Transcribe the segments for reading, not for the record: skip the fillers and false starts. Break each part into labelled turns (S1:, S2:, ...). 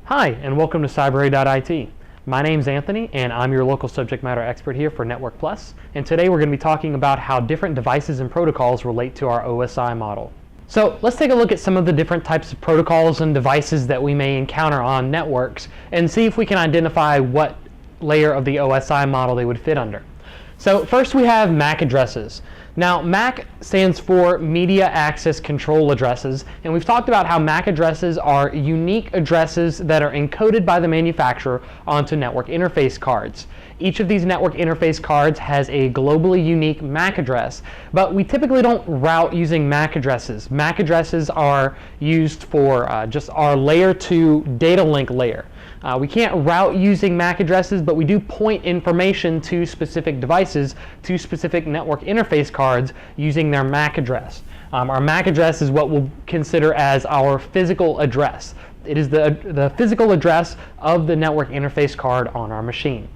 S1: Hi, and welcome to Cybrary.it. My name's Anthony, and I'm your local subject matter expert here for Network Plus. And today we're going to be talking about how different devices and protocols relate to our OSI model. So let's take a look at some of the different types of protocols and devices that we may encounter on networks and see if we can identify what layer of the OSI model they would fit under. So first we have MAC addresses. Now MAC stands for Media Access Control Addresses, and we've talked about how MAC addresses are unique addresses that are encoded by the manufacturer onto network interface cards. Each of these network interface cards has a globally unique MAC address, but we typically don't route using MAC addresses. MAC addresses are used for just our layer 2 data link layer. We can't route using MAC addresses, but we do point information to specific devices, to specific network interface cards using their MAC address. Our MAC address is what we'll consider as our physical address. It is the physical address of the network interface card on our machine.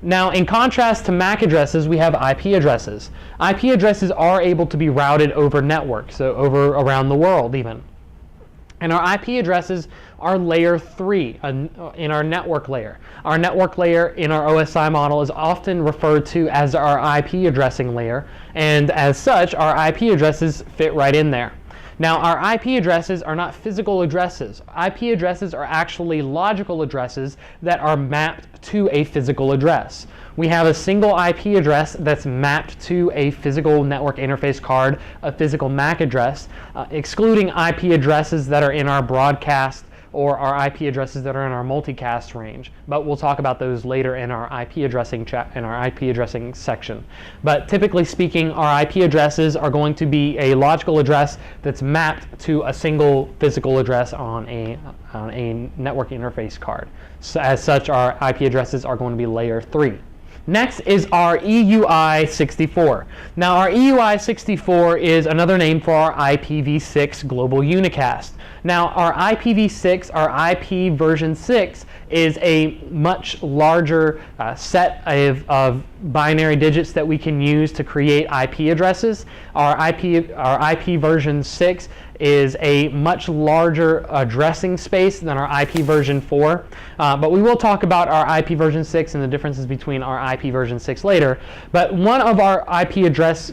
S1: Now, in contrast to MAC addresses, we have IP addresses. IP addresses are able to be routed over networks, so over around the world even. And our IP addresses are layer 3 in our network layer. Our network layer in our OSI model is often referred to as our IP addressing layer, and as such, our IP addresses fit right in there. Now, our IP addresses are not physical addresses. IP addresses are actually logical addresses that are mapped to a physical address. We have a single IP address that's mapped to a physical network interface card, a physical MAC address, excluding IP addresses that are in our broadcast or our IP addresses that are in our multicast range. But we'll talk about those later in our IP addressing section. But typically speaking, our IP addresses are going to be a logical address that's mapped to a single physical address on a network interface card. So as such, our IP addresses are going to be layer 3. Next is our EUI64. Now, our EUI64 is another name for our IPv6 global unicast. Now, our IPv6, our IP version 6, is a much larger set of binary digits that we can use to create IP addresses. Our IP version 6 is a much larger addressing space than our IP version 4. But we will talk about our IP version 6 and the differences between our IP version 6 later. But one of our IP address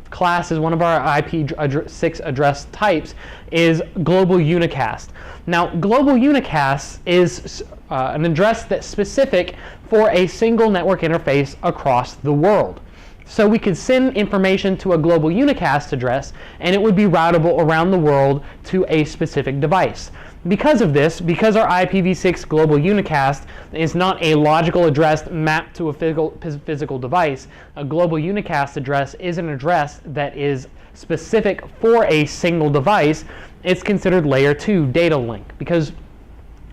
S1: classes, one of our IP6 address types is global unicast. Now, global unicast is an address that's specific for a single network interface across the world. So we could send information to a global unicast address, and it would be routable around the world to a specific device. Because of this, because our IPv6 global unicast is not a logical address mapped to a physical device, a global unicast address is an address that is specific for a single device. It's considered layer 2 data link because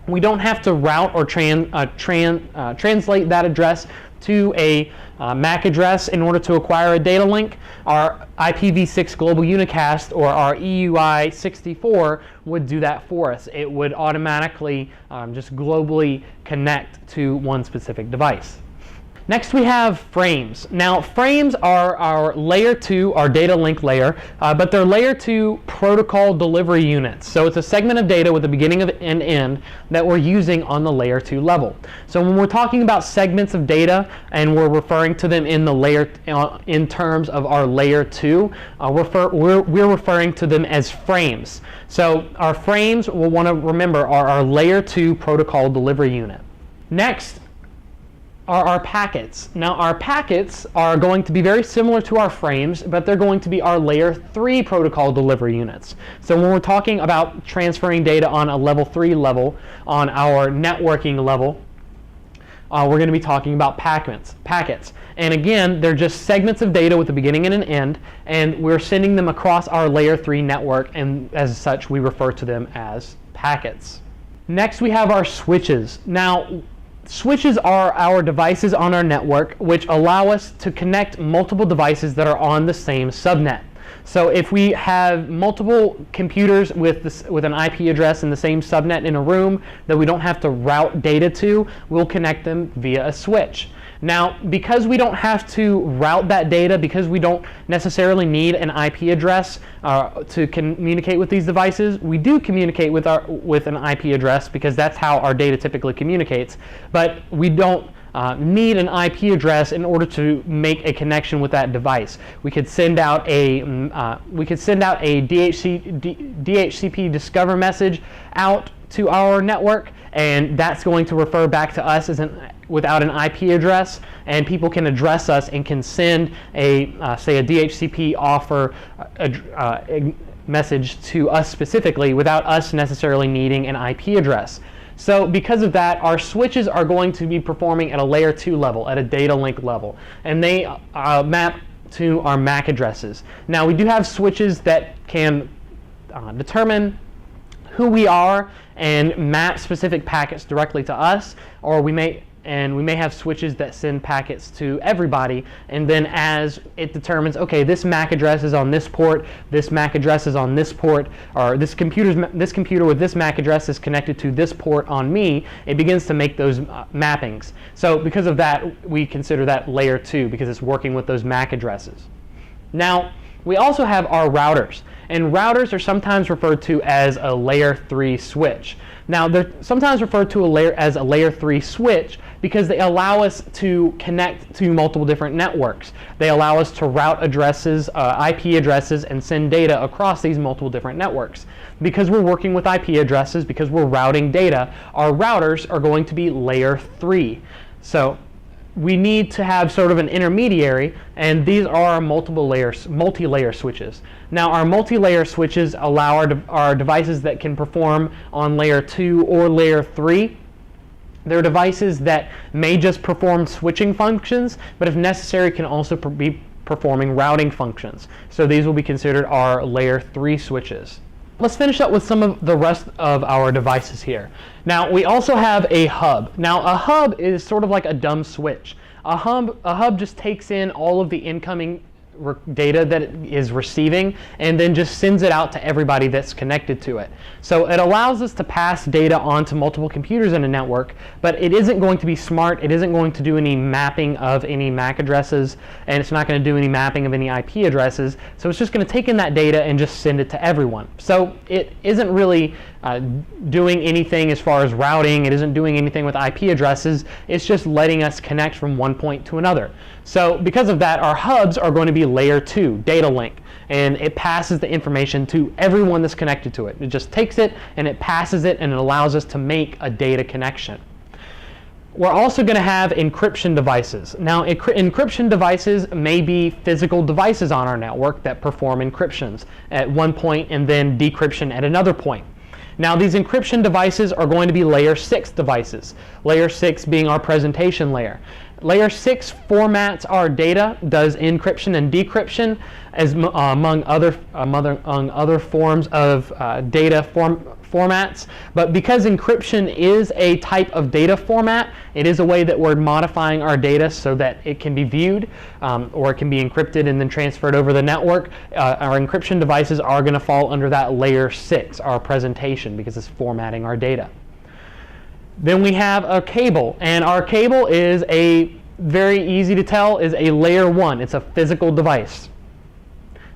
S1: we don't have to route or translate that address to a MAC address in order to acquire a data link. Our IPv6 global unicast, or our EUI64, would do that for us. It would automatically just globally connect to one specific device. Next we have frames. Now, frames are our layer 2, our data link layer, but they're layer 2 protocol delivery units. So it's a segment of data with a beginning and end that we're using on the layer 2 level. So when we're talking about segments of data and we're referring to them in the layer in terms of our layer 2, we're referring to them as frames. So our frames, we'll want to remember, are our layer 2 protocol delivery unit. Next are our packets. Now, our packets are going to be very similar to our frames, but they're going to be our layer 3 protocol delivery units. So when we're talking about transferring data on a level 3 level, on our networking level, we're going to be talking about packets. And again, they're just segments of data with a beginning and an end, and we're sending them across our layer 3 network, and as such, we refer to them as packets. Next, we have our switches. Now, switches are our devices on our network which allow us to connect multiple devices that are on the same subnet. So if we have multiple computers with an IP address in the same subnet in a room that we don't have to route data to, we'll connect them via a switch. Now, because we don't have to route that data, because we don't necessarily need an IP address to communicate with these devices, we do communicate with an IP address because that's how our data typically communicates, but we don't need an IP address in order to make a connection with that device. We could send out a DHCP discover message out to our network, and that's going to refer back to us without an IP address, and people can address us and can send say a DHCP offer message to us specifically without us necessarily needing an IP address. So because of that, our switches are going to be performing at a layer 2 level, at a data link level, and they map to our MAC addresses. Now, we do have switches that can determine who we are and map specific packets directly to us, or we may have switches that send packets to everybody, and then as it determines, okay, this MAC address is on this port, this MAC address is on this port, or this computer with this MAC address is connected to this port on me, it begins to make those mappings. So because of that, we consider that layer 2 because it's working with those MAC addresses. Now, we also have our routers, and routers are sometimes referred to as a layer 3 switch. Now, they're sometimes referred to as a layer 3 switch because they allow us to connect to multiple different networks. They allow us to route addresses, IP addresses, and send data across these multiple different networks. Because we're working with IP addresses, because we're routing data, our routers are going to be layer 3. So we need to have sort of an intermediary, and these are our multi-layer switches. Now, our multi-layer switches allow our devices that can perform on layer 2 or layer 3. They're devices that may just perform switching functions, but if necessary can also be performing routing functions. So these will be considered our layer 3 switches. Let's finish up with some of the rest of our devices here. Now, we also have a hub. Now, a hub is sort of like a dumb switch. A hub just takes in all of the incoming data that it is receiving and then just sends it out to everybody that's connected to it. So it allows us to pass data onto multiple computers in a network, but it isn't going to be smart. It isn't going to do any mapping of any MAC addresses, and it's not going to do any mapping of any IP addresses. So it's just going to take in that data and just send it to everyone. So it isn't really doing anything as far as routing. It isn't doing anything with IP addresses. It's just letting us connect from one point to another. So because of that, our hubs are going to be layer 2, data link, and it passes the information to everyone that's connected to it. It just takes it and it passes it, and it allows us to make a data connection. We're also going to have encryption devices. Now, encryption devices may be physical devices on our network that perform encryptions at one point and then decryption at another point. Now, these encryption devices are going to be layer 6 devices, layer 6 being our presentation layer. Layer 6 formats our data, does encryption and decryption as among other forms of data formats. But because encryption is a type of data format, it is a way that we're modifying our data so that it can be viewed or it can be encrypted and then transferred over the network. Our encryption devices are going to fall under that layer 6, our presentation, because it's formatting our data. Then we have a cable, and our cable is very easy to tell, is a layer 1. It's a physical device.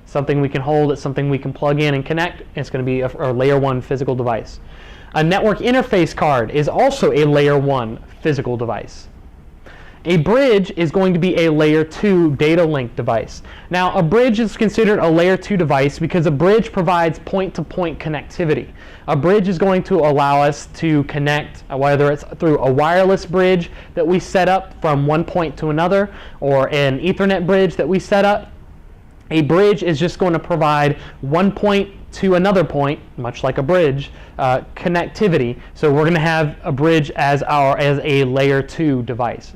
S1: Something we can hold, it's something we can plug in and connect. It's going to be a layer 1 physical device. A network interface card is also a layer 1 physical device. A bridge is going to be a layer 2 data link device. Now, a bridge is considered a layer 2 device because a bridge provides point-to-point connectivity. A bridge is going to allow us to connect, whether it's through a wireless bridge that we set up from one point to another, or an Ethernet bridge that we set up. A bridge is just going to provide one point to another point, much like a bridge, connectivity. So we're going to have a bridge as a layer 2 device.